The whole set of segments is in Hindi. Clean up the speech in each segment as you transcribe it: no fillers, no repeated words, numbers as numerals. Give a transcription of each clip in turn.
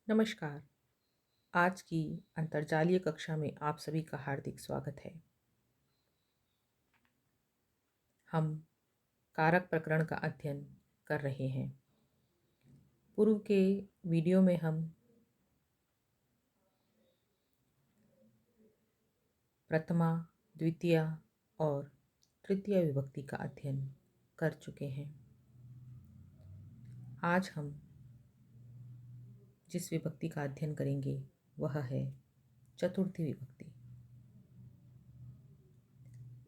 नमस्कार। आज की अंतर्जालीय कक्षा में आप सभी का हार्दिक स्वागत है। हम कारक प्रकरण का अध्ययन कर रहे हैं। पूर्व के वीडियो में हम प्रथमा, द्वितीया और तृतीया विभक्ति का अध्ययन कर चुके हैं। आज हम जिस विभक्ति का अध्ययन करेंगे वह है चतुर्थी विभक्ति।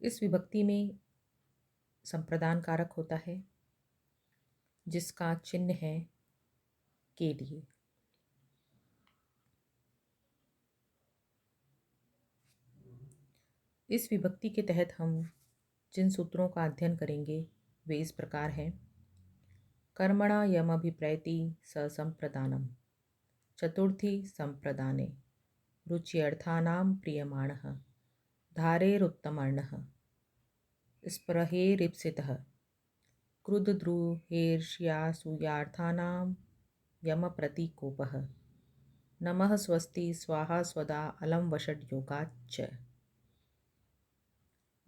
इस विभक्ति में संप्रदान कारक होता है जिसका चिन्ह है के लिए। इस विभक्ति के तहत हम जिन सूत्रों का अध्ययन करेंगे वे इस प्रकार हैं। कर्मणा यमभिप्रैति ससंप्रदानम चतुर्थी संप्रदाने रुच्यर्थानां प्रीयमाणः धारेरुत्तमर्णः स्पृहेरिप्सितः क्रुद्धद्रुहेर्ष्यासूयार्थानां यमप्रतिकोपः नमः स्वस्ति स्वाहा स्वदा अलम वषड योगाच्च।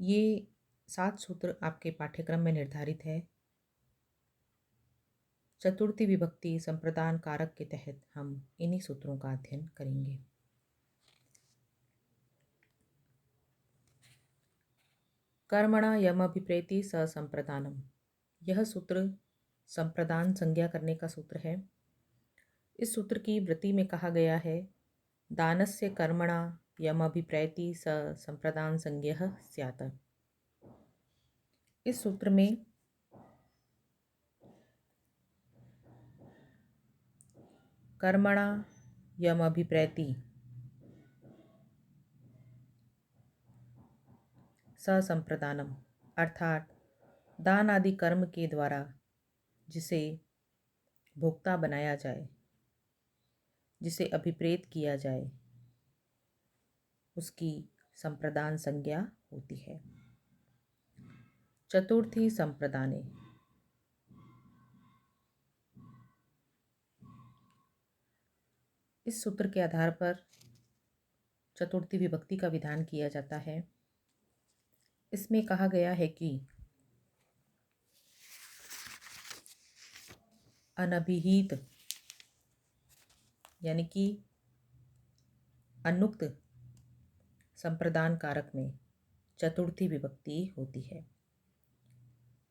ये 7 सूत्र आपके पाठ्यक्रम में निर्धारित है। चतुर्थी विभक्ति संप्रदान कारक के तहत हम इन्हीं सूत्रों का अध्ययन करेंगे। कर्मणा यमभिप्रेति ससंप्रदानम, यह सूत्र संप्रदान संज्ञा करने का सूत्र है। इस सूत्र की वृत्ति में कहा गया है दानस्य कर्मणा यमभिप्रैति ससंप्रदान संज्ञः स्यात्। इस सूत्र में कर्मणा यमभिप्रैति ससंप्रदानम अर्थात दान आदि कर्म के द्वारा जिसे भोक्ता बनाया जाए, जिसे अभिप्रेत किया जाए, उसकी संप्रदान संज्ञा होती है। चतुर्थी संप्रदाने, इस सूत्र के आधार पर चतुर्थी विभक्ति का विधान किया जाता है। इसमें कहा गया है कि अनभिहित यानी कि अनुक्त संप्रदान कारक में चतुर्थी विभक्ति होती है।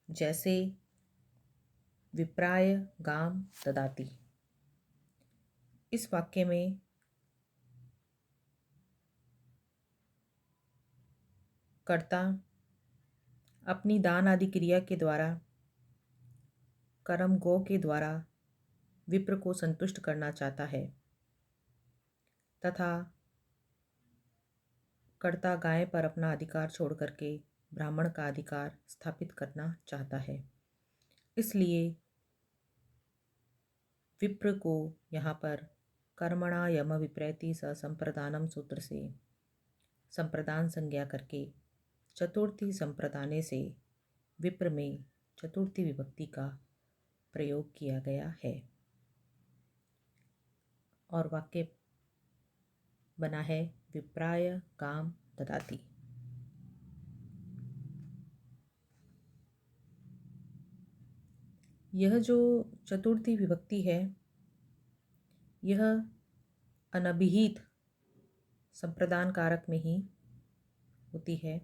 जैसे विप्राय गाम ददाति, इस वाक्य में कर्ता अपनी दान आदि क्रिया के द्वारा कर्म गो के द्वारा विप्र को संतुष्ट करना चाहता है तथा कर्ता गाय पर अपना अधिकार छोड़ करके ब्राह्मण का अधिकार स्थापित करना चाहता है। इसलिए विप्र को यहाँ पर कर्मणा यम विप्रैति ससंप्रदानम सूत्र से संप्रदान संज्ञा करके चतुर्थी संप्रदाने से विप्र में चतुर्थी विभक्ति का प्रयोग किया गया है और वाक्य बना है विप्राय काम ददाति। यह जो चतुर्थी विभक्ति है यह अनभिहित संप्रदान कारक में ही होती है,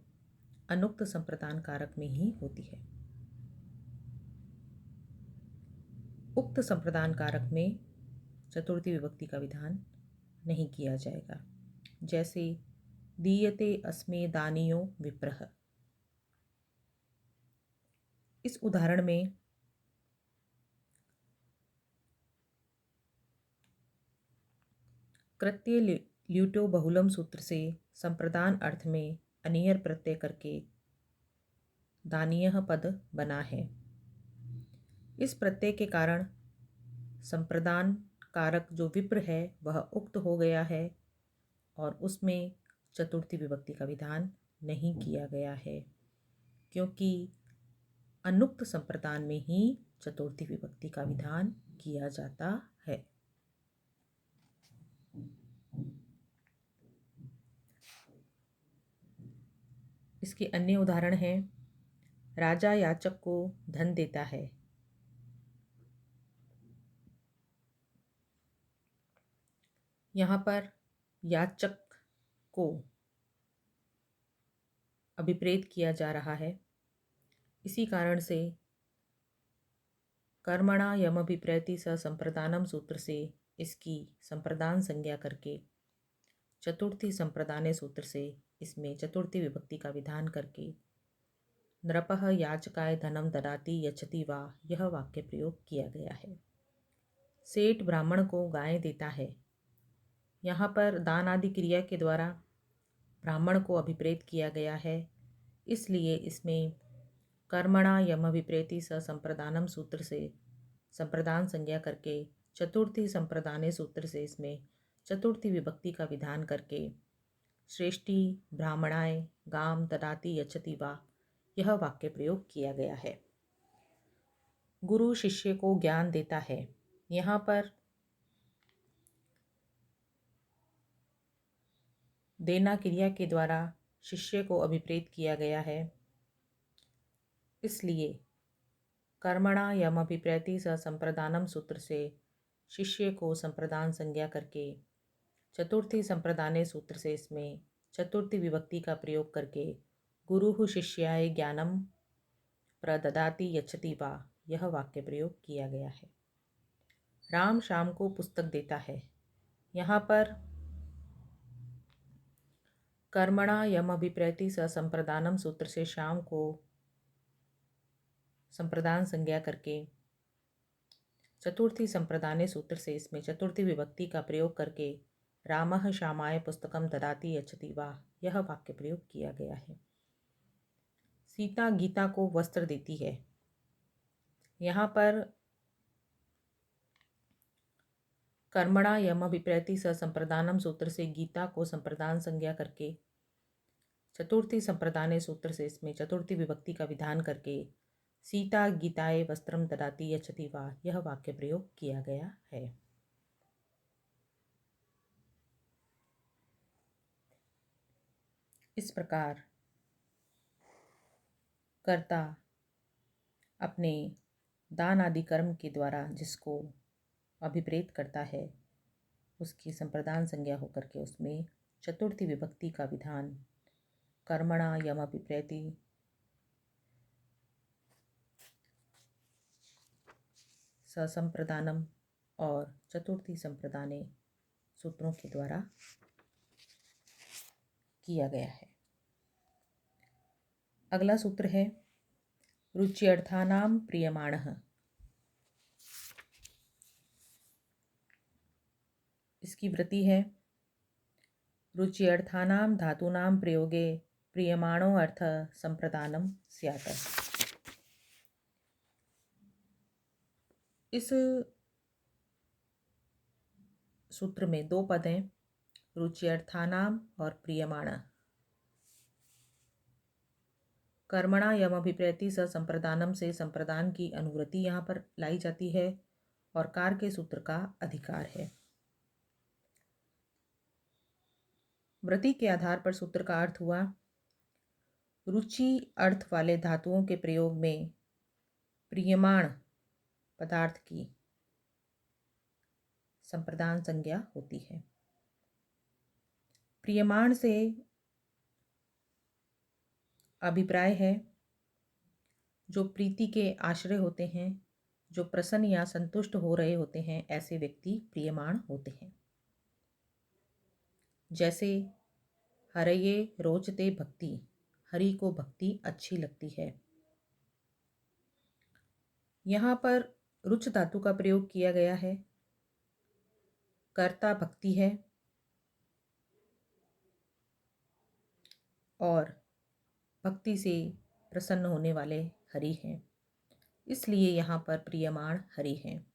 अनुक्त संप्रदान कारक में ही होती है। उक्त संप्रदान कारक में चतुर्थी विभक्ति का विधान नहीं किया जाएगा। जैसे दीयते अस्मे दानियो विप्रः, इस उदाहरण में कृत्य ल्यूटो बहुलम सूत्र से संप्रदान अर्थ में अनियर प्रत्यय करके दानीय पद बना है। इस प्रत्यय के कारण संप्रदान कारक जो विप्र है वह उक्त हो गया है और उसमें चतुर्थी विभक्ति का विधान नहीं किया गया है, क्योंकि अनुक्त संप्रदान में ही चतुर्थी विभक्ति का विधान किया जाता है। इसके अन्य उदाहरण हैं, राजा याचक को धन देता है। यहाँ पर याचक को अभिप्रेत किया जा रहा है। इसी कारण से कर्मणा यमभिप्रैति स संप्रदानम सूत्र से इसकी संप्रदान संज्ञा करके चतुर्थी संप्रदाने सूत्र से इसमें चतुर्थी विभक्ति का विधान करके नृपः याचकाय धनम ददाति यच्छति वा यह वाक्य प्रयोग किया गया है। सेठ ब्राह्मण को गाय देता है। यहाँ पर दान आदि क्रिया के द्वारा ब्राह्मण को अभिप्रेत किया गया है, इसलिए इसमें कर्मणा यमभिप्रेति स संप्रदानम सूत्र से संप्रदान संज्ञा करके चतुर्थी संप्रदाने सूत्र से इसमें चतुर्थी विभक्ति का विधान करके श्रेष्ठी ब्राह्मणाय गाम ददाति यच्छति वा यह वाक्य प्रयोग किया गया है। गुरु शिष्य को ज्ञान देता है। यहाँ पर देना क्रिया के द्वारा शिष्य को अभिप्रेत किया गया है, इसलिए कर्मणा यमभिप्रैति स संप्रदानम सूत्र से शिष्य को संप्रदान संज्ञा करके चतुर्थी संप्रदाने सूत्र से इसमें चतुर्थी विभक्ति का प्रयोग करके गुरुः शिष्याय ज्ञानम प्रददाति यच्छति वा यह वाक्य प्रयोग किया गया है। राम श्याम को पुस्तक देता है। यहाँ पर कर्मणा यमभिप्रैति स संप्रदानम सूत्र से श्याम को संप्रदान संज्ञा करके चतुर्थी संप्रदाने सूत्र से इसमें चतुर्थी विभक्ति का प्रयोग करके रामः श्यामाय पुस्तकम ददाति यच्छति वा यह वाक्य प्रयोग किया गया है। सीता गीता को वस्त्र देती है। यहाँ पर कर्मणा यमभिप्रैति स संप्रदानम सूत्र से गीता को संप्रदान संज्ञा करके चतुर्थी संप्रदाने सूत्र से इसमें चतुर्थी विभक्ति का विधान करके सीता गीताय वस्त्रम ददाति यच्छति वा यह वाक्य प्रयोग किया गया है। इस प्रकार कर्ता अपने दान आदि कर्म के द्वारा जिसको अभिप्रेत करता है उसकी संप्रदान संज्ञा होकर के उसमें चतुर्थी विभक्ति का विधान कर्मणा यमभिप्रैति ससंप्रदानम और चतुर्थी संप्रदाने सूत्रों के द्वारा किया गया है। अगला सूत्र है रुच्यर्थानाम प्रियमाणः। इसकी वृत्ति है रुच्यर्थानाम धातूनाम प्रयोगे प्रियमाणो अर्थ संप्रदानम स्यात्। इस सूत्र में दो पद हैं, रुच्यर्थानाम और प्रियमाण। कर्मणा यमभिप्रैति स संप्रदानम से संप्रदान की अनुवृत्ति यहाँ पर लाई जाती है और कार के सूत्र का अधिकार है। वृत्ति के आधार पर सूत्र का अर्थ हुआ रुचि अर्थ वाले धातुओं के प्रयोग में प्रियमाण पदार्थ की संप्रदान संज्ञा होती है। प्रियमाण से अभिप्राय है जो प्रीति के आश्रय होते हैं, जो प्रसन्न या संतुष्ट हो रहे होते हैं, ऐसे व्यक्ति प्रियमाण होते हैं। जैसे हरये रोचते भक्ति, हरि को भक्ति अच्छी लगती है। यहाँ पर रुच धातु का प्रयोग किया गया है। कर्ता भक्ति है और भक्ति से प्रसन्न होने वाले हरि हैं, इसलिए यहाँ पर प्रियमाण हरि हैं।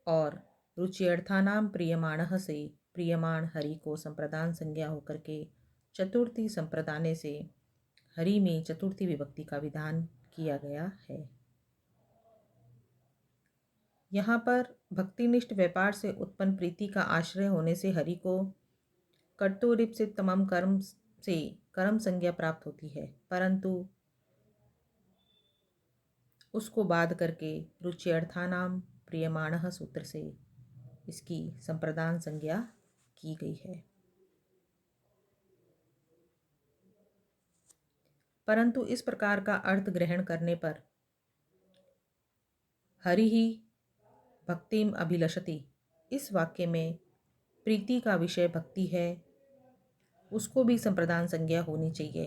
और रुच्यर्थानाम प्रियमाणः से प्रियमाण हरि को संप्रदान संज्ञा होकर के चतुर्थी संप्रदाने से हरि में चतुर्थी विभक्ति का विधान किया गया है। यहाँ पर भक्तिनिष्ठ व्यापार से उत्पन्न प्रीति का आश्रय होने से हरि को कर्तुरिप्सित तमाम कर्म से कर्म संज्ञा प्राप्त होती है, परंतु उसको बाध करके रुच्यर्थानाम प्रियमाणः सूत्र से इसकी संप्रदान संज्ञा की गई है। परंतु इस प्रकार का अर्थ ग्रहण करने पर हरि ही भक्तिम अभिलषति, इस वाक्य में प्रीति का विषय भक्ति है, उसको भी संप्रदान संज्ञा होनी चाहिए,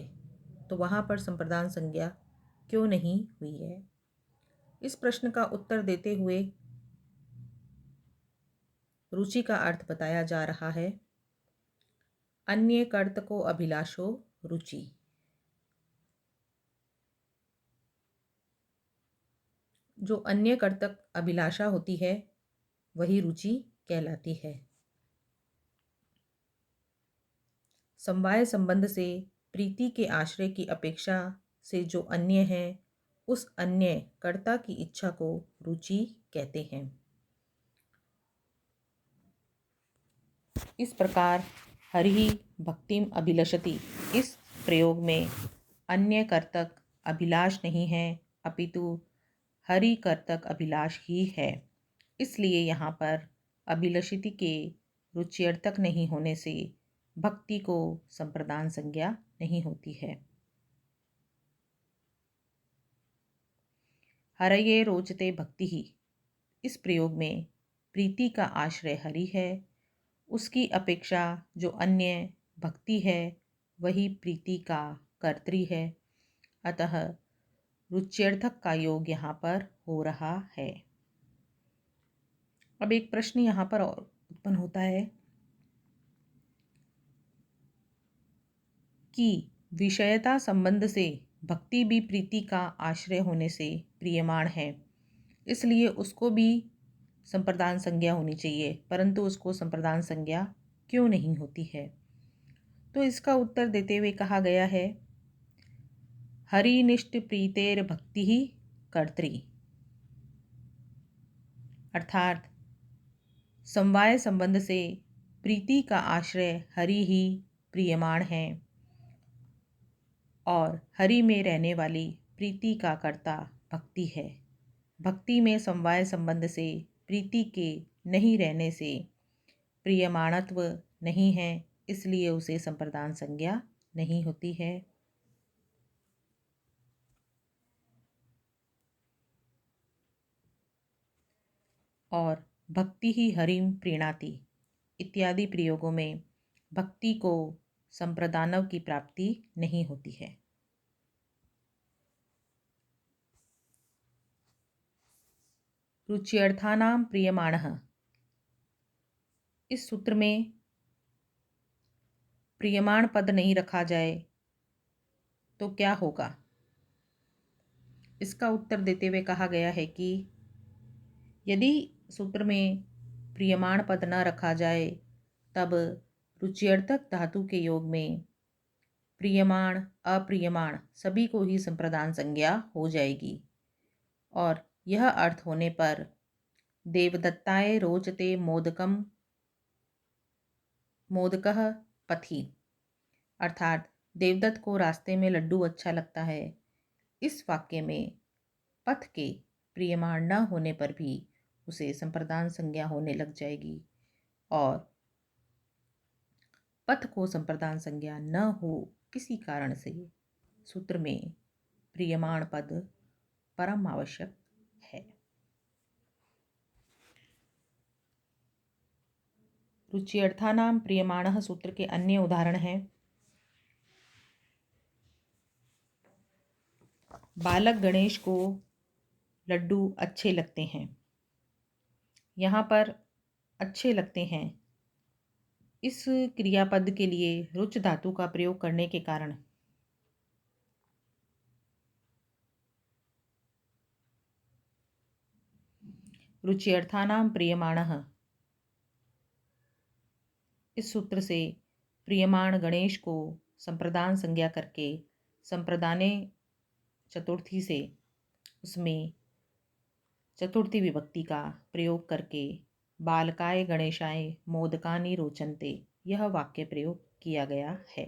तो वहाँ पर संप्रदान संज्ञा क्यों नहीं हुई है? इस प्रश्न का उत्तर देते हुए रुचि का अर्थ बताया जा रहा है। अन्य कर्त को अभिलाषो रुचि। जो अन्य कर्तक अभिलाषा होती है वही रुचि कहलाती है। समवाय संबंध से प्रीति के आश्रय की अपेक्षा से जो अन्य है, उस अन्य कर्ता की इच्छा को रुचि कहते हैं। इस प्रकार हरि भक्तिम अभिलषति, इस प्रयोग में अन्य कर्तक अभिलाष नहीं है, अपितु हरि कर्तक अभिलाष ही है। इसलिए यहाँ पर अभिलषिति के रुच्यर्थक नहीं होने से भक्ति को संप्रदान संज्ञा नहीं होती है। हरये रोचते भक्ति ही, इस प्रयोग में प्रीति का आश्रय हरि है, उसकी अपेक्षा जो अन्य भक्ति है वही प्रीति का कर्त्री है, अतः रुच्यर्थक का योग यहाँ पर हो रहा है। अब एक प्रश्न यहाँ पर और उत्पन्न होता है कि विषयता संबंध से भक्ति भी प्रीति का आश्रय होने से प्रियमाण है, इसलिए उसको भी संप्रदान संज्ञा होनी चाहिए, परंतु उसको संप्रदान संज्ञा क्यों नहीं होती है? तो इसका उत्तर देते हुए कहा गया है, हरिनिष्ठ प्रीतेर भक्ति ही कर्त्री, अर्थात समवाय संबंध से प्रीति का आश्रय हरि ही प्रियमाण है और हरि में रहने वाली प्रीति का कर्ता भक्ति है। भक्ति में समवाय संबंध से प्रीति के नहीं रहने से प्रियमाणत्व नहीं है, इसलिए उसे संप्रदान संज्ञा नहीं होती है। और भक्ति ही हरिम प्रीणाति इत्यादि प्रयोगों में भक्ति को संप्रदानव की प्राप्ति नहीं होती है। रुच्यर्थानाम प्रियमाणः, इस सूत्र में प्रियमाण पद नहीं रखा जाए तो क्या होगा? इसका उत्तर देते हुए कहा गया है कि यदि सूत्र में प्रियमाण पद न रखा जाए तब रुच्यर्थक धातु के योग में प्रियमाण अप्रियमाण सभी को ही संप्रदान संज्ञा हो जाएगी और यह अर्थ होने पर देवदत्ताय रोचते मोदकम मोदकः पथि, अर्थात देवदत्त को रास्ते में लड्डू अच्छा लगता है, इस वाक्य में पथ के प्रियमाण न होने पर भी उसे संप्रदान संज्ञा होने लग जाएगी और पथ को संप्रदान संज्ञा न हो किसी कारण से सूत्र में प्रियमाण पद परम आवश्यक है। रुच्यर्थानाम प्रियमाणः सूत्र के अन्य उदाहरण हैं, बालक गणेश को लड्डू अच्छे लगते हैं। यहाँ पर अच्छे लगते हैं इस क्रियापद के लिए रुच धातु का प्रयोग करने के कारण रुच्यर्थानाम प्रियमाणः, इस सूत्र से प्रियमाण गणेश को संप्रदान संज्ञा करके संप्रदाने चतुर्थी से उसमें चतुर्थी विभक्ति का प्रयोग करके बालकाय गणेशाय मोदकानि रोचन्ते, यह वाक्य प्रयोग किया गया है।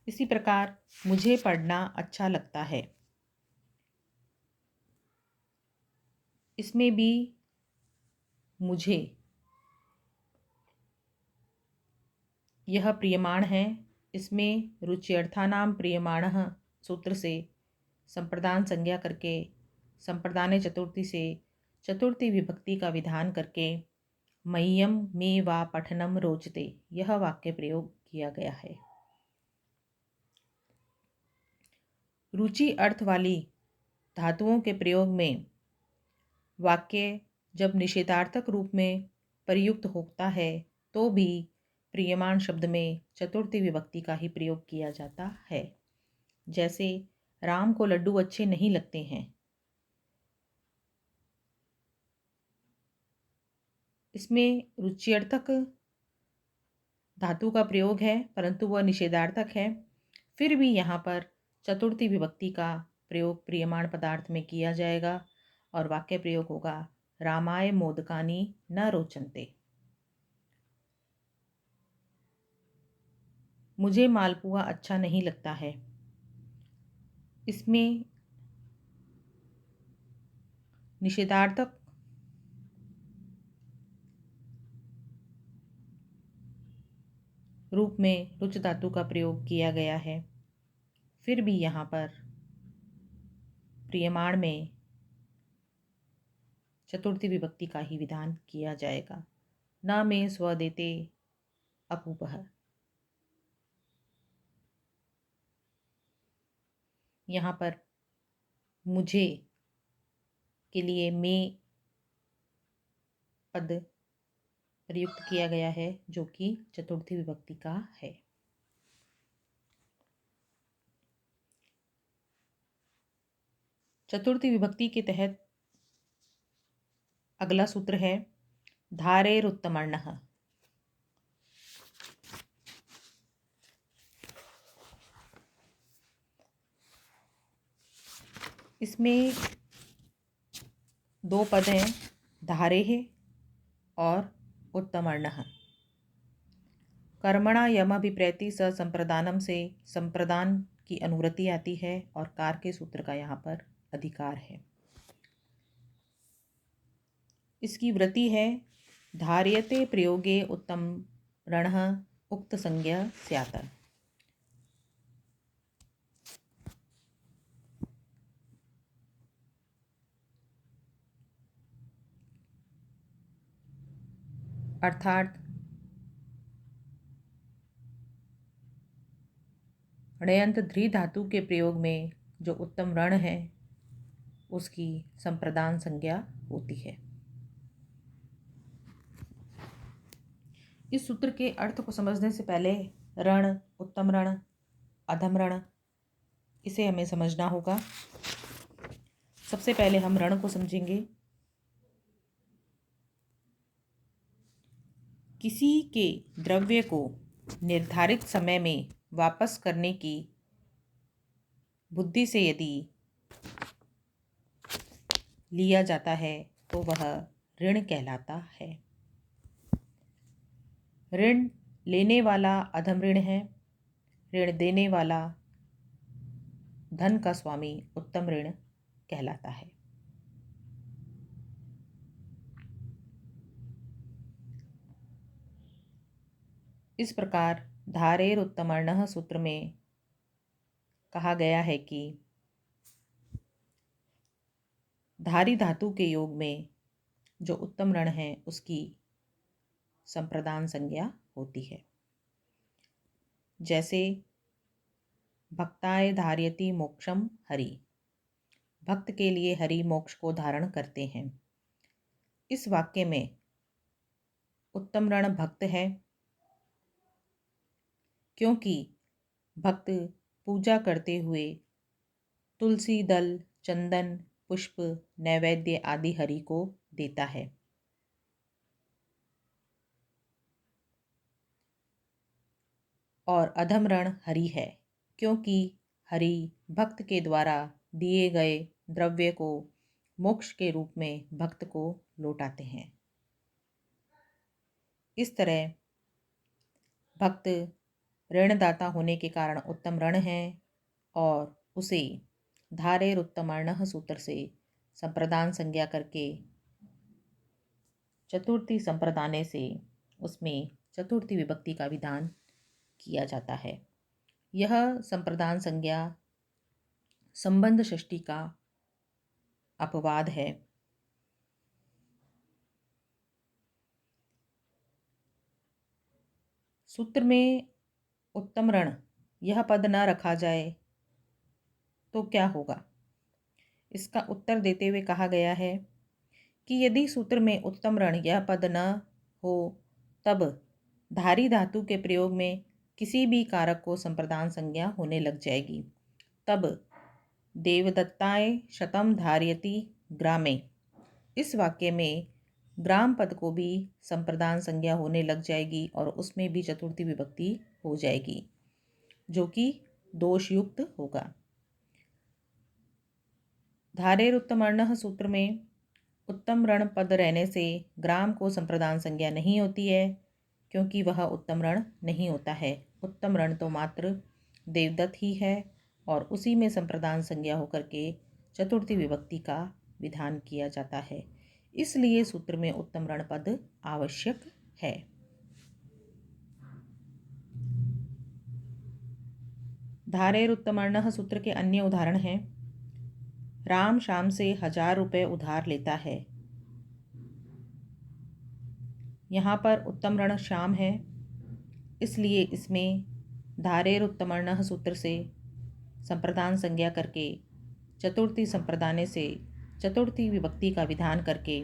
इसी प्रकार मुझे पढ़ना अच्छा लगता है, इसमें भी मुझे यह प्रियमाण है। इसमें रुच्यर्थानां प्रियमाणः सूत्र से संप्रदान संज्ञा करके, संप्रदाने चतुर्थी से चतुर्थी विभक्ति का विधान करके मह्यम मे वा पठनम रोचते यह वाक्य प्रयोग किया गया है। रुचि अर्थ वाली धातुओं के प्रयोग में वाक्य जब निषेधार्थक रूप में प्रयुक्त होता है तो भी प्रियमाण शब्द में चतुर्थी विभक्ति का ही प्रयोग किया जाता है। जैसे राम को लड्डू अच्छे नहीं लगते हैं, इसमें रुच्यर्थक धातु का प्रयोग है परंतु वह निषेधार्थक है। फिर भी यहाँ पर चतुर्थी विभक्ति का प्रयोग प्रियमाण पदार्थ में किया जाएगा और वाक्य प्रयोग होगा रामाय मोदकानि न रोचन्ते। मुझे मालपुआ अच्छा नहीं लगता है, इसमें निषेधार्थक रूप में रुच धातु का प्रयोग किया गया है। फिर भी यहाँ पर प्रियमाण में चतुर्थी विभक्ति का ही विधान किया जाएगा। न में स्वदेते अपूपः, यहाँ पर मुझे के लिए में पद प्रयुक्त किया गया है जो कि चतुर्थी विभक्ति का है। चतुर्थी विभक्ति के तहत अगला सूत्र है धारेरुत्तमर्णः। इसमें दो पद हैं, धारेः और उत्तमर्णः। कर्मणा यमभिप्रैति स संप्रदानम से संप्रदान की अनुवृत्ति आती है और कार के सूत्र का यहाँ पर अधिकार है। इसकी वृत्ति है धार्यते प्रयोगे उत्तम रणः उक्त संज्ञा स्यात्। अर्थात णयंत ध्री धातु के प्रयोग में जो उत्तम रण है उसकी संप्रदान संज्ञा होती है। इस सूत्र के अर्थ को समझने से पहले रण, उत्तम रण, अधम रण इसे हमें समझना होगा। सबसे पहले हम रण को समझेंगे। किसी के द्रव्य को निर्धारित समय में वापस करने की बुद्धि से यदि लिया जाता है तो वह ऋण कहलाता है। ऋण लेने वाला अधम ऋण है, ऋण देने वाला धन का स्वामी उत्तम ऋण कहलाता है। इस प्रकार धारेर उत्तमर्णः सूत्र में कहा गया है कि धारी धातु के योग में जो उत्तम ऋण है उसकी संप्रदान संज्ञा होती है। जैसे भक्ताय धार्यति मोक्षम हरि, भक्त के लिए हरि मोक्ष को धारण करते हैं। इस वाक्य में उत्तम ऋण भक्त है क्योंकि भक्त पूजा करते हुए तुलसी दल, चंदन, पुष्प, नैवेद्य आदि हरि को देता है। और अधम ऋण हरि है क्योंकि हरि भक्त के द्वारा दिए गए द्रव्य को मोक्ष के रूप में भक्त को लौटाते हैं। इस तरह भक्त ऋणदाता होने के कारण उत्तम ऋण है और उसे धारेरुत्तमर्णः सूत्र से संप्रदान संज्ञा करके चतुर्थी संप्रदाने से उसमें चतुर्थी विभक्ति का विधान किया जाता है। यह संप्रदान संज्ञा संबंध षष्ठी का अपवाद है। सूत्र में उत्तम ऋण यह पद न रखा जाए तो क्या होगा? इसका उत्तर देते हुए कहा गया है कि यदि सूत्र में उत्तम ऋण यह पद न हो तब धारी धातु के प्रयोग में किसी भी कारक को संप्रदान संज्ञा होने लग जाएगी। तब देवदत्ताय शतम धारयति ग्रामे, इस वाक्य में ग्राम पद को भी संप्रदान संज्ञा होने लग जाएगी और उसमें भी चतुर्थी विभक्ति हो जाएगी, जो कि दोषयुक्त होगा। धारेरुत्तमर्णः सूत्र में उत्तम ऋण पद रहने से ग्राम को संप्रदान संज्ञा नहीं होती है, क्योंकि वह उत्तम ऋण नहीं होता है। उत्तम ऋण तो मात्र देवदत्त ही है और उसी में संप्रदान संज्ञा होकर के चतुर्थी विभक्ति का विधान किया जाता है। इसलिए सूत्र में उत्तम ऋण पद आवश्यक है। धारेरुत्तमर्णः सूत्र के अन्य उदाहरण हैं। राम शाम से 1000 रुपये उधार लेता है। यहाँ पर उत्तम ऋण शाम है, इसलिए इसमें धारेरुत्तमर्णः सूत्र से संप्रदान संज्ञा करके चतुर्थी संप्रदाने से चतुर्थी विभक्ति का विधान करके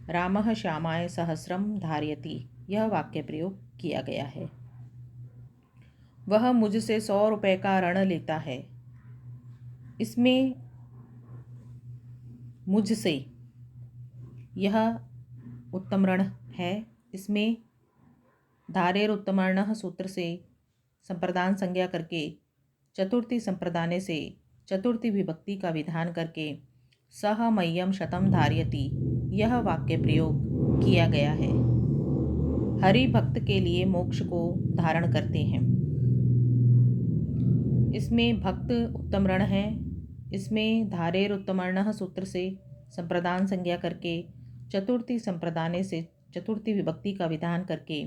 रामः श्यामाय सहस्रम धारयति यह वाक्य प्रयोग किया गया है। वह मुझसे 100 रुपये का ऋण लेता है। इसमें मुझसे यह उत्तम ऋण है। इसमें धारेरुत्तमर्णः सूत्र से संप्रदान संज्ञा करके चतुर्थी संप्रदाने से चतुर्थी विभक्ति का विधान करके सह मह्यम शतम धारयति यह वाक्य प्रयोग किया गया है। हरि भक्त के लिए मोक्ष को धारण करते हैं। इसमें भक्त उत्तम ऋण है। इसमें धारेरुत्तमर्णः सूत्र से संप्रदान संज्ञा करके चतुर्थी संप्रदाने से चतुर्थी विभक्ति का विधान करके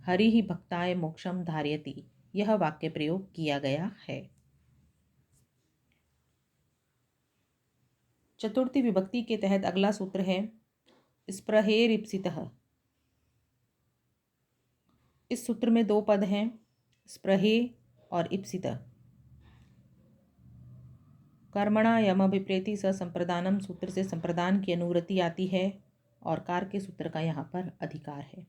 हरि ही भक्ताय मोक्षम धारयति यह वाक्य प्रयोग किया गया है। चतुर्थी विभक्ति के तहत अगला सूत्र है स्पृहेरिप्सितः। इस सूत्र में 2 पद हैं, स्पृहे और इप्सित। कर्मणा यम विप्रेति स संप्रदानम सूत्र से संप्रदान की अनुवृत्ति आती है और कार के सूत्र का यहाँ पर अधिकार है।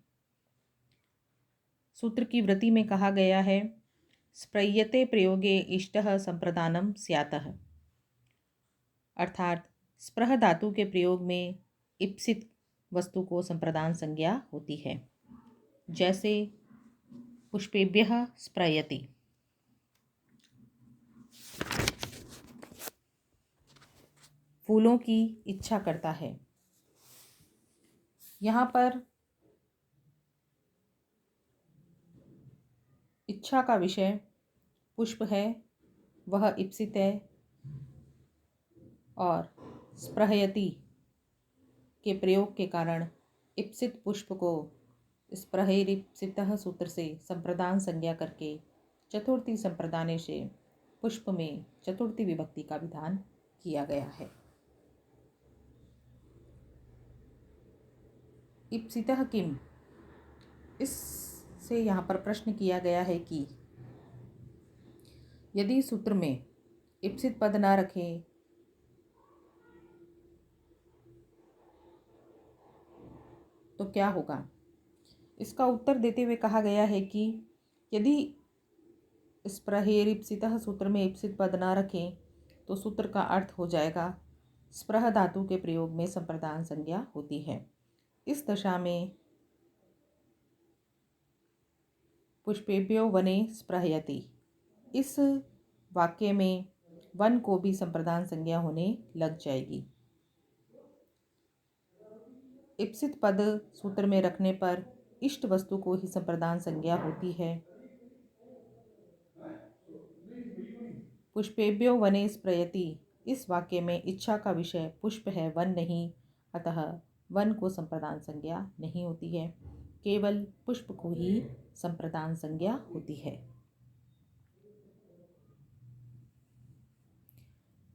सूत्र की वृत्ति में कहा गया है स्प्रयते प्रयोगे इष्टः संप्रदानम स्यातः, अर्थात स्पृह धातु के प्रयोग में इप्सित वस्तु को संप्रदान संज्ञा होती है। जैसे पुष्पेभ्यः स्प्रयति। फूलों की इच्छा करता है। यहाँ पर इच्छा का विषय पुष्प है, वह इप्सित है और स्पृहयति के प्रयोग के कारण इप्सित पुष्प को स्पृहेरिप्सितः सूत्र से संप्रदान संज्ञा करके चतुर्थी संप्रदाने से पुष्प में चतुर्थी विभक्ति का विधान किया गया है। इप्सितः किम, इससे यहाँ पर प्रश्न किया गया है कि यदि सूत्र में इप्सित पद ना रखें तो क्या होगा? इसका उत्तर देते हुए कहा गया है कि यदि स्पृहेरिप्सितः सूत्र में इप्सित पद ना रखें तो सूत्र का अर्थ हो जाएगा स्पृह धातु के प्रयोग में संप्रदान संज्ञा होती है। इस दशा में पुष्पेभ्यो वने स्पृहयति, इस वाक्य में वन को भी संप्रदान संज्ञा होने लग जाएगी। इप्सित पद सूत्र में रखने पर इष्ट वस्तु को ही संप्रदान संज्ञा होती है। पुष्पेभ्यो वने स्प्रयति, इस वाक्य में इच्छा का विषय पुष्प है, वन नहीं, अतः वन को संप्रदान संज्ञा नहीं होती है, केवल पुष्प को ही संप्रदान संज्ञा होती है।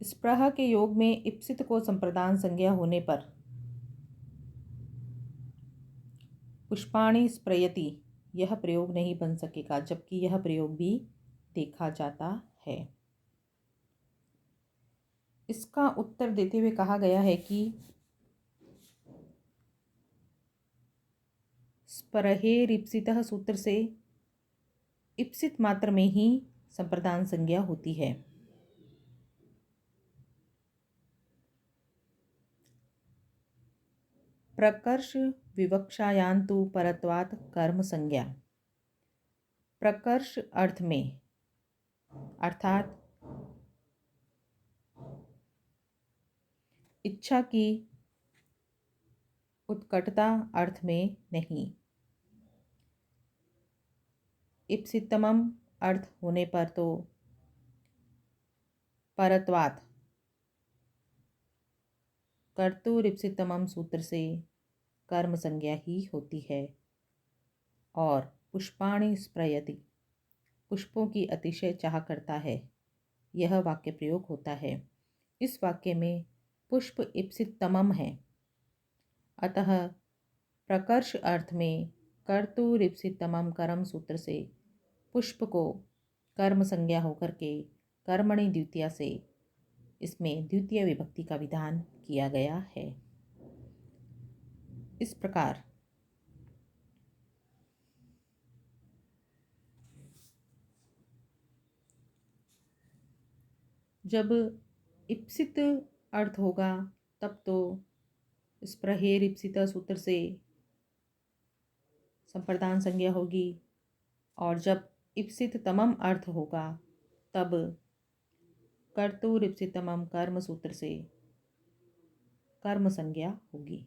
स्प्रह के योग में इप्सित को संप्रदान संज्ञा होने पर पुष्पाणि स्प्रयति यह प्रयोग नहीं बन सकेगा, जबकि यह प्रयोग भी देखा जाता है। इसका उत्तर देते हुए कहा गया है कि स्परहेरिप्सितः सूत्र से इप्सित मात्र में ही संप्रदान संज्ञा होती है। प्रकर्ष विवक्षायान्तु परत्वात् कर्म संज्ञा। प्रकर्ष अर्थ में अर्थात इच्छा की उत्कटता अर्थ में नहीं। इप्सितमम अर्थ होने पर तो परत्वात् कर्तुरिप्सितमम सूत्र से कर्म संज्ञा ही होती है। और पुष्पाणि स्प्रयति पुष्पों की अतिशय चाह करता है, यह वाक्य प्रयोग होता है। इस वाक्य में पुष्प इप्सितमम है, अतः प्रकर्ष अर्थ में कर्तुरिप्सितमम कर्म सूत्र से पुष्प को कर्म संज्ञा होकर के कर्मणि द्वितीया से इसमें द्वितीय विभक्ति का विधान किया गया है। इस प्रकार जब इप्सित अर्थ होगा तब तो स्परहेरिप्सित सूत्र से संप्रदान संज्ञा होगी, और जब इप्सित तमम अर्थ होगा तब कर्तुरिप्सितमम कर्म सूत्र से कर्म संज्ञा होगी।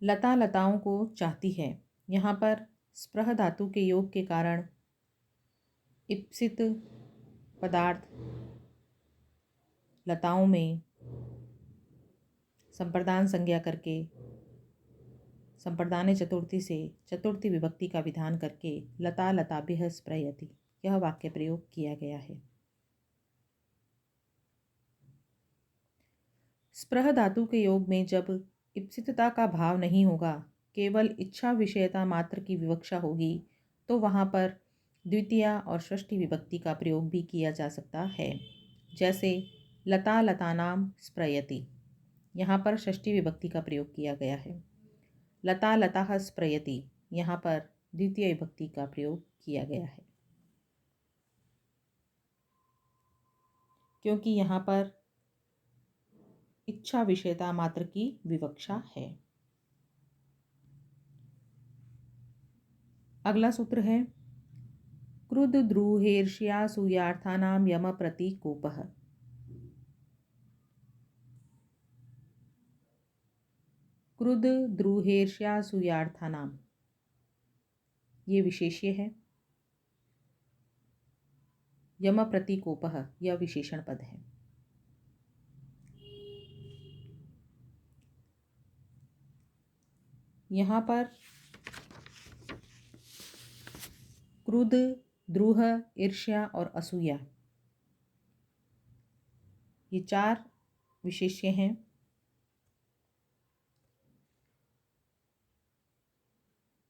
लता लताओं को चाहती है, यहाँ पर स्प्रह धातु के योग के कारण इप्सित पदार्थ लताओं में संप्रदान संज्ञा करके संप्रदान चतुर्थी से चतुर्थी विभक्ति का विधान करके लता लताभिः स्प्रयति यह वाक्य प्रयोग किया गया है। स्प्रह धातु के योग में जब इप्सितता का भाव नहीं होगा, केवल इच्छा विषयता मात्र की विवक्षा होगी, तो वहाँ पर द्वितीया और षष्ठी विभक्ति का प्रयोग भी किया जा सकता है। जैसे लता लतानाम स्प्रयति, यहाँ पर षष्ठी विभक्ति का प्रयोग किया गया है। लता लताः स्प्रयति, यहाँ पर द्वितीय विभक्ति का प्रयोग किया गया है, क्योंकि यहाँ पर इच्छा विषयता मात्र की विवक्षा है। अगला सूत्र है क्रुद्ध द्रुहेर्ष्या सूयार्थानाम यम प्रतीकोपः। क्रुद्ध द्रुहेर्ष्या सूयार्थानाम ये विशेष्य है, यम प्रतीकोपः यह विशेषण पद है। यहाँ पर क्रुद्ध, द्रुह, ईर्ष्या और असूया ये चार विशेष्य हैं।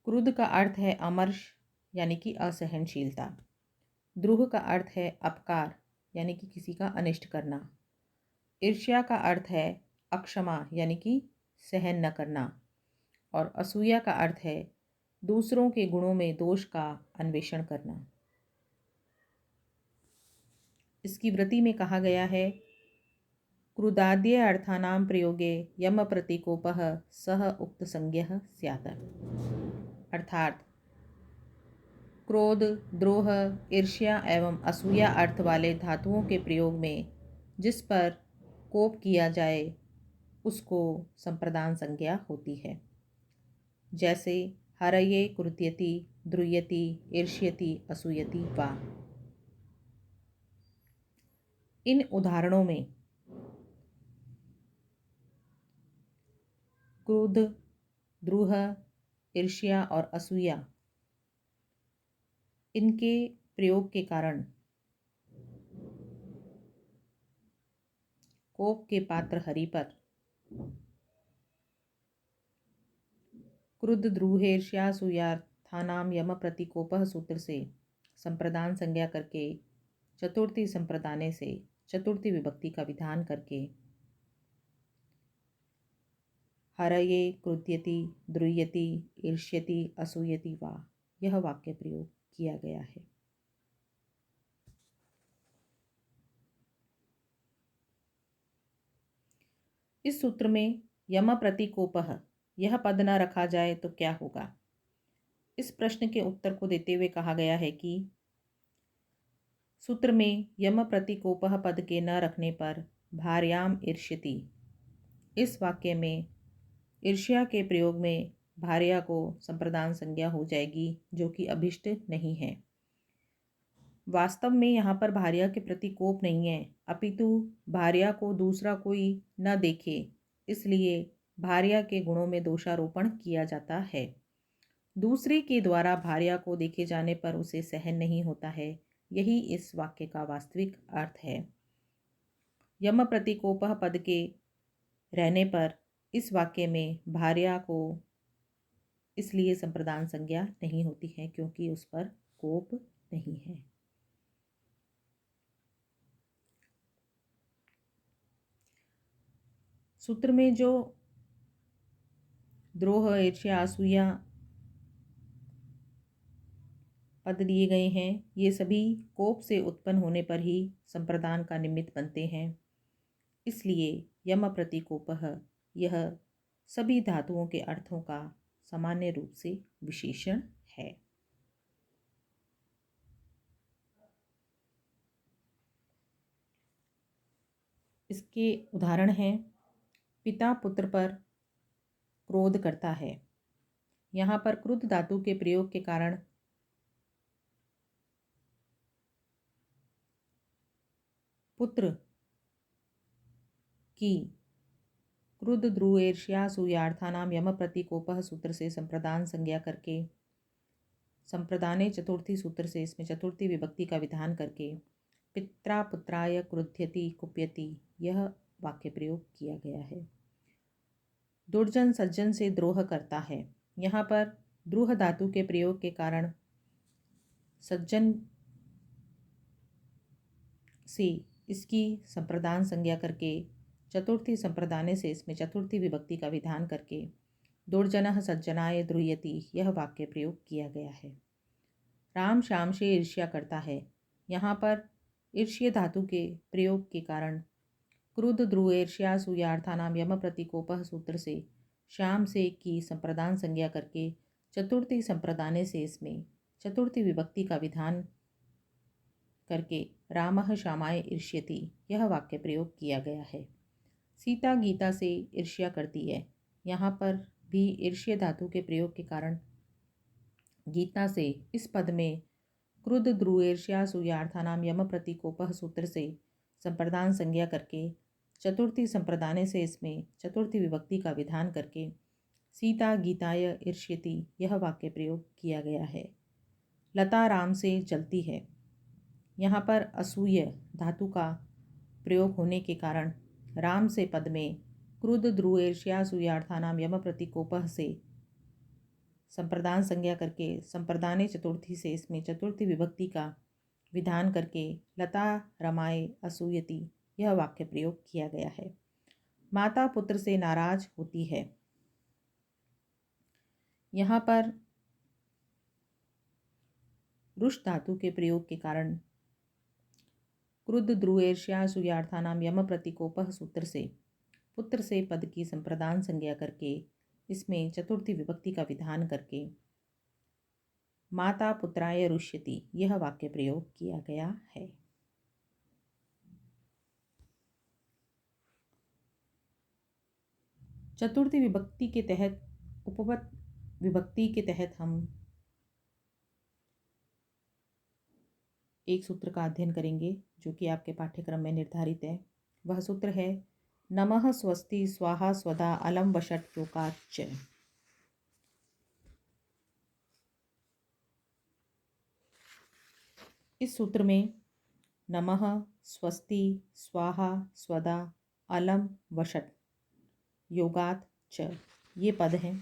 क्रुद्ध का अर्थ है अमर्ष यानी कि असहनशीलता। द्रुह का अर्थ है अपकार यानी कि किसी का अनिष्ट करना। ईर्ष्या का अर्थ है अक्षमा यानी कि सहन न करना। और असूया का अर्थ है दूसरों के गुणों में दोष का अन्वेषण करना। इसकी वृत्ति में कहा गया है क्रुदाद्य अर्थानां प्रयोगे यम प्रतीकोपः सह उक्त संज्ञः स्यात्। अर्थात क्रोध, द्रोह, ईर्ष्या एवं असूया अर्थ वाले धातुओं के प्रयोग में जिस पर कोप किया जाए उसको संप्रदान संज्ञा होती है। जैसे हरये कृत्यति, द्रुयति, ईर्ष्यति, असूयति वा। इन उदाहरणों में क्रोध, द्रोह, ईर्ष्या और असूया इनके प्रयोग के कारण कोप के पात्र हरि पर क्रुद्ध द्रूहेर्ष्यासूयार्थानाम यम प्रतिकोपः सूत्र से संप्रदान संज्ञा करके चतुर्थी संप्रदाने से चतुर्थी विभक्ति का विधान करके हरये कृत्यति, द्रुयति, ईर्ष्यति, असूयति वा यह वाक्य प्रयोग किया गया है। इस सूत्र में यम प्रतिकोपः यह पद न रखा जाए तो क्या होगा? इस प्रश्न के उत्तर को देते हुए कहा गया है कि सूत्र में यम प्रतिकोपः पद के न रखने पर भार्याम ईर्ष्यति, इस वाक्य में ईर्ष्या के प्रयोग में भार्या को संप्रदान संज्ञा हो जाएगी, जो कि अभिष्ट नहीं है। वास्तव में यहाँ पर भार्या के प्रति कोप नहीं है, अपितु भार्या को दूसरा कोई न देखे, इसलिए भार्या के गुणों में दोषारोपण किया जाता है। दूसरे के द्वारा भार्या को देखे जाने पर उसे सहन नहीं होता है, यही इस वाक्य का वास्तविक अर्थ है। यम प्रतिकोपः पद के रहने पर इस वाक्य में भार्या को इसलिए संप्रदान संज्ञा नहीं होती है क्योंकि उस पर कोप नहीं है। सूत्र में जो द्रोह, ईर्ष्या, असूया पद दिए गए हैं, ये सभी कोप से उत्पन्न होने पर ही संप्रदान का निमित्त बनते हैं। इसलिए यम प्रतिकोपः यह सभी धातुओं के अर्थों का सामान्य रूप से विशेषण है। इसके उदाहरण हैं, पिता पुत्र पर क्रोध करता है। यहाँ पर क्रुद्ध धातु के प्रयोग के कारण पुत्र की क्रुद्ध ध्रुवेर्ष्या सूयार्थानाम यम प्रतिकोपः सूत्र से संप्रदान संज्ञा करके संप्रदाने चतुर्थी सूत्र से इसमें चतुर्थी विभक्ति का विधान करके पित्रा पुत्राय क्रुध्यति कुप्यति यह वाक्य प्रयोग किया गया है। दुर्जन सज्जन से द्रोह करता है। यहाँ पर द्रोह धातु के प्रयोग के कारण सज्जन से इसकी संप्रदान संज्ञा करके चतुर्थी संप्रदाने से इसमें चतुर्थी विभक्ति का विधान करके दुर्जनः सज्जनाय द्रुयति यह वाक्य प्रयोग किया गया है। राम श्याम से ईर्ष्या करता है। यहाँ पर ईर्ष्य धातु के प्रयोग के कारण क्रुद्ध ध्रुवेर्ष्या सूयार्थानाम यम प्रतिकोपः सूत्र से श्याम से की संप्रदान संज्ञा करके चतुर्थी संप्रदाने से इसमें चतुर्थी विभक्ति का विधान करके रामः श्यामाय ईर्ष्यति यह वाक्य प्रयोग किया गया है। सीता गीता से ईर्ष्या करती है। यहाँ पर भी ईर्ष्य धातु के प्रयोग के कारण गीता से इस पद में क्रुद्ध ध्रुवेर्ष्या सूयार्थानाम यम प्रतिकोपः सूत्र से संप्रदान संज्ञा करके चतुर्थी संप्रदाने से इसमें चतुर्थी विभक्ति का विधान करके सीता गीताय ईर्ष्यति यह वाक्य प्रयोग किया गया है। लता राम से जलती है। यहाँ पर असूय धातु का प्रयोग होने के कारण राम से पद में क्रुद्ध ध्रुवेर्ष्या सूयार्थानाम यम प्रतिकोपः से संप्रदान संज्ञा करके संप्रदाने चतुर्थी से इसमें चतुर्थी विभक्ति का विधान करके लता रमाए असूयति यह वाक्य प्रयोग किया गया है। माता पुत्र से नाराज होती है। यहाँ पर रुष धातु के प्रयोग के कारण क्रुद्ध ध्रुवेर्ष्या सूयार्थानाम यम प्रतिकोपः सूत्र से पुत्र से पद की संप्रदान संज्ञा करके इसमें चतुर्थी विभक्ति का विधान करके माता पुत्राय रुष्यति यह वाक्य प्रयोग किया गया है। चतुर्थी विभक्ति के तहत उपपद विभक्ति के तहत हम एक सूत्र का अध्ययन करेंगे जो कि आपके पाठ्यक्रम में निर्धारित है। वह सूत्र है नमः स्वस्ति स्वाहा स्वधा अलम वषट योगाच्च। इस सूत्र में नमः स्वस्ति स्वाहा स्वधा अलम वषट योगात् च ये पद हैं।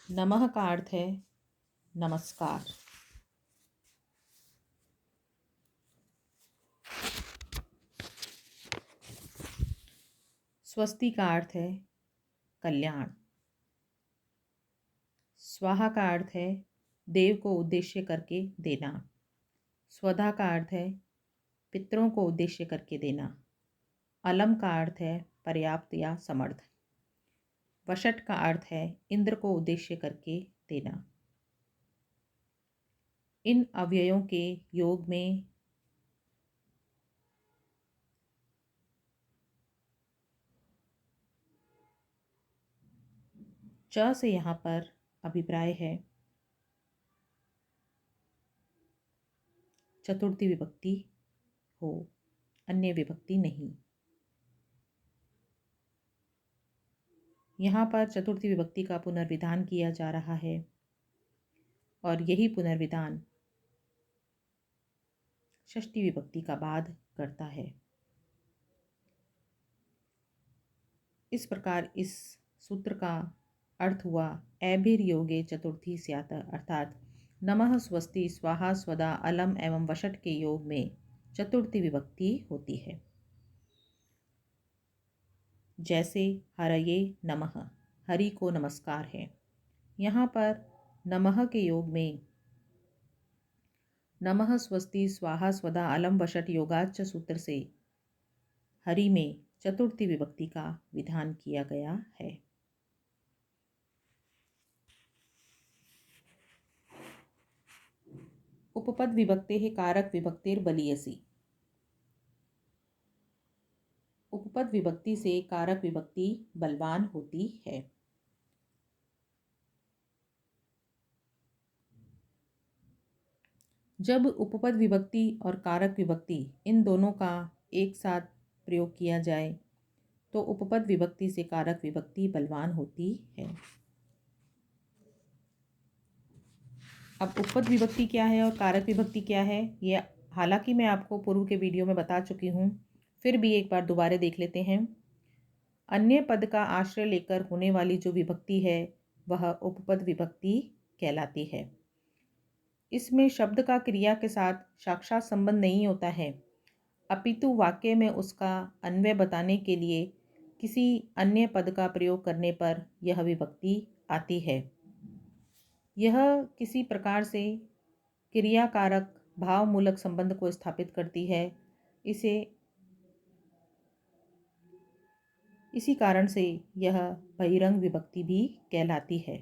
नमः का अर्थ है नमस्कार। स्वस्ति का अर्थ है कल्याण। स्वाहा का अर्थ है देव को उद्देश्य करके देना। स्वधा का अर्थ है पितरों को उद्देश्य करके देना। अलम का अर्थ है पर्याप्त या समर्थ। वषट का अर्थ है इंद्र को उद्देश्य करके देना। इन अव्ययों के योग में च से यहाँ पर अभिप्राय है चतुर्थी विभक्ति हो, अन्य विभक्ति नहीं। यहाँ पर चतुर्थी विभक्ति का पुनर्विधान किया जा रहा है और यही पुनर्विधान षष्ठी विभक्ति का बाद करता है। इस प्रकार इस सूत्र का अर्थ हुआ ऐभिर्योगे चतुर्थी स्यात्, अर्थात नमः स्वस्ति स्वाहा स्वधा अलम एवं वषट के योग में चतुर्थी विभक्ति होती है। जैसे हरये नमः, हरि को नमस्कार है। यहाँ पर नमः के योग में नमः स्वस्ति स्वाहा स्वधा अलम वषट योगाच्च सूत्र से हरि में चतुर्थी विभक्ति का विधान किया गया है। उपपद विभक्तेः कारक विभक्तिर्बलीयसी। उपपद विभक्ति से कारक विभक्ति बलवान होती है। जब उपपद विभक्ति और कारक विभक्ति इन दोनों का एक साथ प्रयोग किया जाए तो उपपद विभक्ति से कारक विभक्ति बलवान होती है। अब उपपद विभक्ति क्या है और कारक विभक्ति क्या है, ये हालांकि मैं आपको पूर्व के वीडियो में बता चुकी हूँ, फिर भी एक बार दोबारा देख लेते हैं। अन्य पद का आश्रय लेकर होने वाली जो विभक्ति है वह उपपद विभक्ति कहलाती है। इसमें शब्द का क्रिया के साथ साक्षात संबंध नहीं होता है, अपितु वाक्य में उसका अन्वय बताने के लिए किसी अन्य पद का प्रयोग करने पर यह विभक्ति आती है। यह किसी प्रकार से क्रियाकारक भावमूलक संबंध को स्थापित करती है। इसी कारण से यह बहिरंग विभक्ति भी कहलाती है।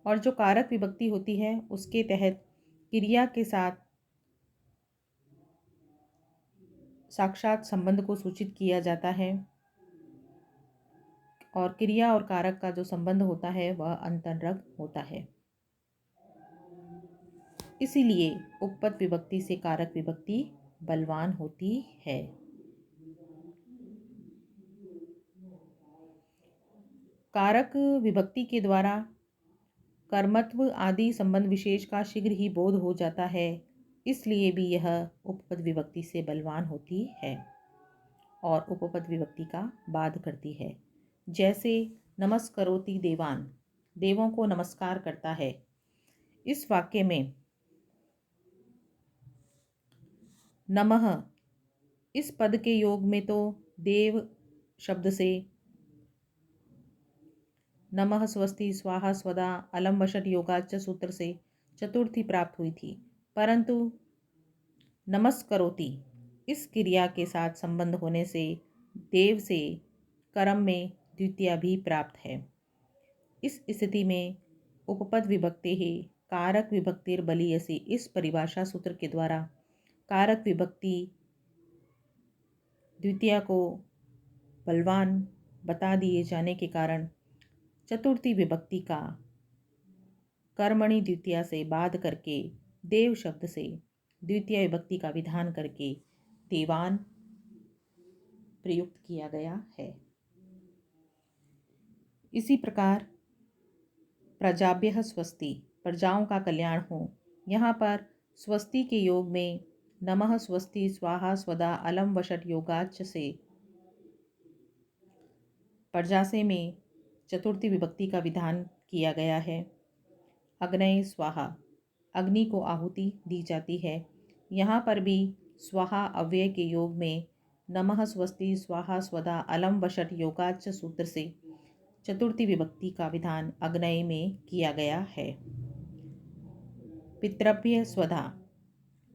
और जो कारक विभक्ति होती है उसके तहत क्रिया के साथ साक्षात संबंध को सूचित किया जाता है और क्रिया और कारक का जो संबंध होता है वह अंतरंग होता है। इसीलिए उपपद विभक्ति से कारक विभक्ति बलवान होती है। कारक विभक्ति के द्वारा कर्मत्व आदि संबंध विशेष का शीघ्र ही बोध हो जाता है, इसलिए भी यह उपपद विभक्ति से बलवान होती है और उपपद विभक्ति का बाध करती है। जैसे नमस्करोति देवान, देवों को नमस्कार करता है। इस वाक्य में नमः इस पद के योग में तो देव शब्द से नमः स्वस्ति स्वाहा स्वधा अलम वषट योगाच्च सूत्र से चतुर्थी प्राप्त हुई थी, परंतु नमस्करोति इस क्रिया के साथ संबंध होने से देव से कर्म में द्वितीया भी प्राप्त है। इस स्थिति में उपपद विभक्ति ही कारक विभक्तिर बलीयसी, इस परिभाषा सूत्र के द्वारा कारक विभक्ति द्वितीया को बलवान बता दिए जाने के कारण चतुर्थी विभक्ति का कर्मणि द्वितीया से बाध करके देव शब्द से द्वितीय विभक्ति का विधान करके देवान प्रयुक्त किया गया है। इसी प्रकार प्रजाभ्यः स्वस्ति, प्रजाओं का कल्याण हो, यहाँ पर स्वस्ति के योग में नमः स्वस्ति स्वाहा स्वदा अलम वषट योगाच से प्रजासे में चतुर्थी विभक्ति का विधान किया गया है। अग्नये स्वाहा, अग्नि को आहुति दी जाती है। यहाँ पर भी स्वाहा अव्यय के योग में नमः स्वस्ति स्वाहा स्वदा अलम वषट योगाच सूत्र से चतुर्थी विभक्ति का विधान अग्नये में किया गया है। पितृभ्य स्वधा,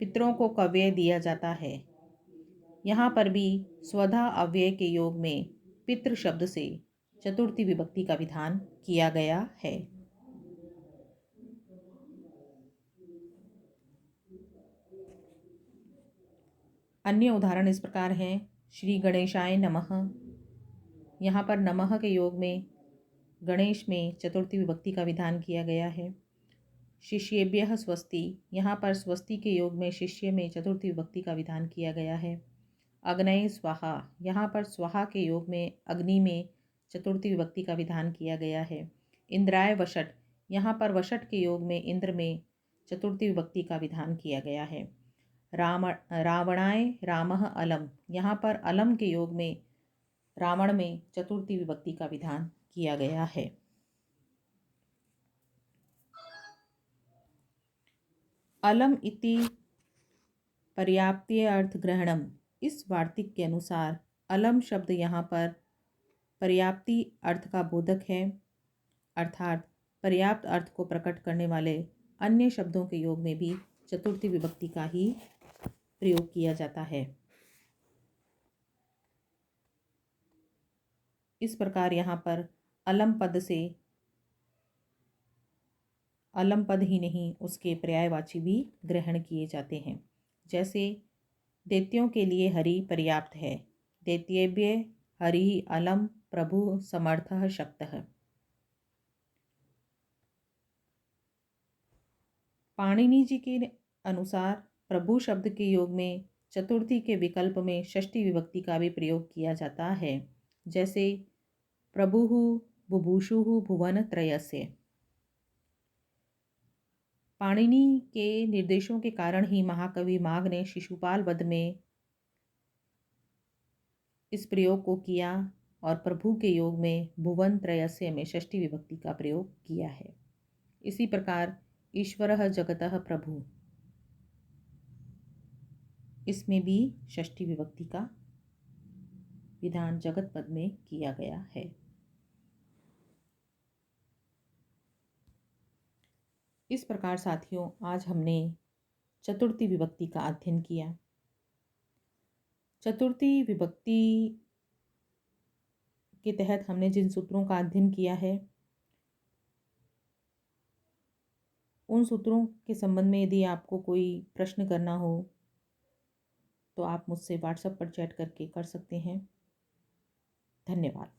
पितरों को कव्यय दिया जाता है। यहाँ पर भी स्वधा अव्यय के योग में पितृ शब्द से चतुर्थी विभक्ति का विधान किया गया है। अन्य उदाहरण इस प्रकार हैं। श्री गणेशाय नमः, यहाँ पर नमः के योग में गणेश में चतुर्थी विभक्ति का विधान किया गया है। शिष्येभ्यः स्वस्ति, यहाँ पर स्वस्ति के योग में शिष्य में चतुर्थी विभक्ति का विधान किया गया है। अग्नये स्वाहा, यहाँ पर स्वाहा के योग में अग्नि में चतुर्थी विभक्ति का विधान किया गया है। इंद्राय वषट, यहाँ पर वषट के योग में इंद्र में चतुर्थी विभक्ति का विधान किया गया है। रावणाय रामः अलम, यहाँ पर अलम के योग में रावण में चतुर्थी विभक्ति का विधान किया गया है। अलम इति पर्याप्तीय अर्थ ग्रहणम, इस वार्तिक के अनुसार अलम शब्द यहाँ पर पर्याप्ति अर्थ का बोधक है, अर्थात पर्याप्त अर्थ को प्रकट करने वाले अन्य शब्दों के योग में भी चतुर्थी विभक्ति का ही प्रयोग किया जाता है। इस प्रकार यहाँ पर अलम पद से अलम पद ही नहीं उसके पर्यायवाची भी ग्रहण किए जाते हैं। जैसे दैत्यों के लिए हरि पर्याप्त है, दैत्येभ्य हरि अलम प्रभु समर्थः शक्तः। पाणिनि जी के अनुसार प्रभु शब्द के योग में चतुर्थी के विकल्प में षष्ठी विभक्ति का भी प्रयोग किया जाता है। जैसे प्रभुः बुभुषुः भुवन त्रयस्य। पाणिनि के निर्देशों के कारण ही महाकवि माघ ने शिशुपाल वध में इस प्रयोग को किया और प्रभु के योग में भुवन त्रयस्य में षष्ठी विभक्ति का प्रयोग किया है। इसी प्रकार ईश्वरः जगतः प्रभु, इसमें भी षष्ठी विभक्ति का विधान जगत पद में किया गया है। इस प्रकार साथियों, आज हमने चतुर्थी विभक्ति का अध्ययन किया। चतुर्थी विभक्ति के तहत हमने जिन सूत्रों का अध्ययन किया है, उन सूत्रों के संबंध में यदि आपको कोई प्रश्न करना हो तो आप मुझसे व्हाट्सएप पर चैट करके कर सकते हैं। धन्यवाद।